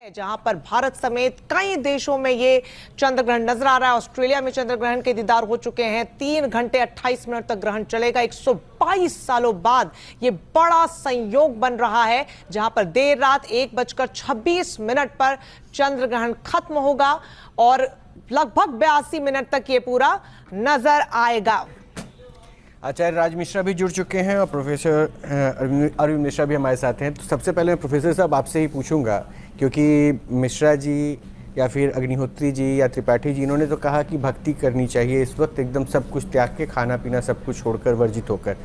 जहां पर भारत समेत कई देशों में ये चंद्रग्रहण नजर आ रहा है। ऑस्ट्रेलिया में चंद्रग्रहण के दीदार हो चुके हैं। 3 घंटे 28 मिनट तक ग्रहण चलेगा। 122 सालों बाद ये बड़ा संयोग बन रहा है, जहां पर देर रात 1:26 पर चंद्रग्रहण खत्म होगा और लगभग 82 मिनट तक ये पूरा नजर आएगा। आचार्य राज मिश्रा भी जुड़ चुके हैं और प्रोफेसर अरविंद मिश्रा भी हमारे साथ हैं। तो सबसे पहले मैं प्रोफेसर साहब आपसे ही पूछूंगा, क्योंकि मिश्रा जी या फिर अग्निहोत्री जी या त्रिपाठी जी, इन्होंने तो कहा कि भक्ति करनी चाहिए इस वक्त, एकदम सब कुछ त्याग के, खाना पीना सब कुछ छोड़कर, वर्जित होकर।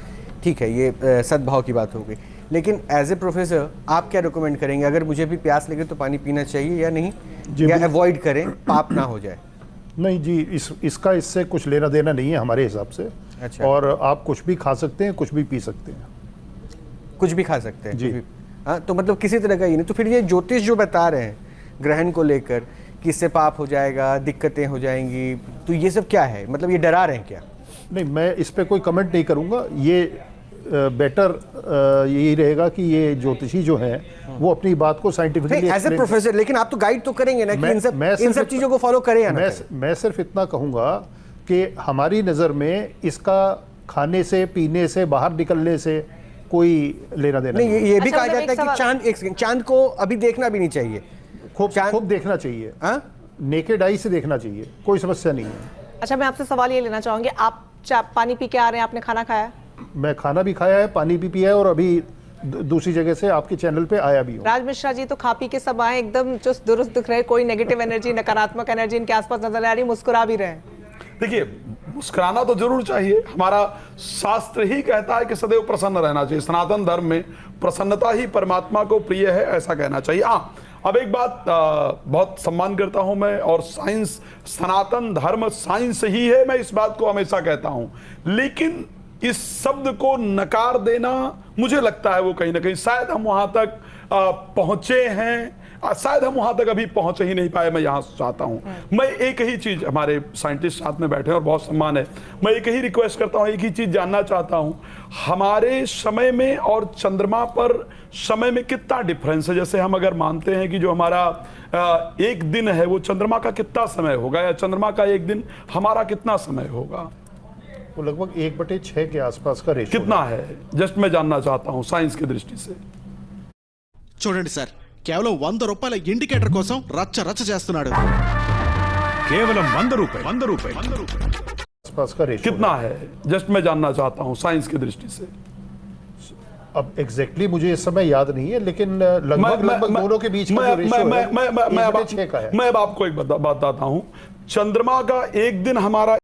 ठीक है, ये सद्भाव की बात हो गई, लेकिन एज ए प्रोफेसर आप क्या रिकमेंड करेंगे? अगर मुझे भी प्यास लगे तो पानी पीना चाहिए या नहीं, या अवॉइड करें, पाप ना हो जाए? नहीं जी, इसका इससे कुछ लेना देना नहीं है हमारे हिसाब से। अच्छा। और आप कुछ भी खा सकते हैं, कुछ भी पी सकते हैं। कुछ भी खा सकते हैं जी। हाँ, तो मतलब किसी तरह का ही नहीं। तो फिर ये ज्योतिष जो बता रहे हैं ग्रहण को लेकर कि इससे पाप हो जाएगा, दिक्कतें हो जाएंगी, तो ये सब क्या है? मतलब ये डरा रहे हैं क्या? नहीं, मैं इस पे कोई कमेंट नहीं करूंगा। ये बेटर यही रहेगा कि ये ज्योतिषी जो है वो अपनी बात को साइंटिफिकली एज ए प्रोफेसर, लेकिन आप तो गाइड तो करेंगे ना कि इन सब चीजों को फॉलो करें या ना करें? मैं सिर्फ इतना कहूंगा कि हमारी नज़र में इसका खाने से, पीने से, बाहर निकलने से कोई लेना देना नहीं। ये भी अच्छा, कहा जाता है कि चांद को अभी देखना भी नहीं चाहिए, खूब देखना चाहिए। नेकेड आई से देखना चाहिए, कोई समस्या नहीं है। अच्छा, मैं आपसे सवाल ये लेना चाहूंगी, आप पानी पी के आ रहे हैं, आपने खाना खाया? मैं खाना भी खाया है, पानी भी पिया है, और अभी दूसरी जगह से आपके चैनल पे आया भी हूँ। राज मिश्रा जी तो खा पी के सब आए, एकदम चुस्त दुरुस्त दिख रहे, कोई नेगेटिव एनर्जी, नकारात्मक एनर्जी इनके आसपास नजर आ रही, मुस्कुरा भी रहे हैं। देखिए, मुस्कुराना तो जरूर चाहिए। हमारा शास्त्र ही कहता है कि सदैव प्रसन्न रहना चाहिए। सनातन धर्म में प्रसन्नता ही परमात्मा को प्रिय है, ऐसा कहना चाहिए। अब एक बात बहुत सम्मान करता हूं मैं, और साइंस, सनातन धर्म साइंस ही है, मैं इस बात को हमेशा कहता हूं। लेकिन इस शब्द को नकार देना, मुझे लगता है वो कहीं ना कहीं शायद हम वहां तक पहुंचे हैं, शायद हम वहां तक अभी पहुंच ही नहीं पाए। मैं यहां चाहता हूं, मैं एक ही चीज, हमारे साइंटिस्ट साथ में बैठे हैं और बहुत सम्मान है, मैं एक ही रिक्वेस्ट करता हूं, एक ही चीज जानना चाहता हूं, हमारे समय में और चंद्रमा पर समय में कितना डिफरेंस है? जैसे हम अगर मानते हैं कि जो हमारा एक दिन है वो चंद्रमा का कितना समय होगा, या चंद्रमा का एक दिन हमारा कितना समय होगा? वो लगभग 1/6 के आसपास का रेशियो कितना है? जस्ट मैं जानना चाहता हूं साइंस की दृष्टि से। చూడండి సార్, కేవలం 100 రూపాయల ఇండికేటర్ కోసం రచ్చ రచ్చ చేస్తున్నాడు. కేవలం 100 రూపాయలు आसपास का रेशियो कितना है? जस्ट मैं जानना चाहता हूं साइंस की दृष्टि से। अब एग्जैक्टली मुझे इस समय याद नहीं है, लेकिन लगभग दोनों के बीच का जो रेशियो है 1/6 का है। मैं अब आपको एक बात बताता हूं। चंद्रमा का एक दिन हमारा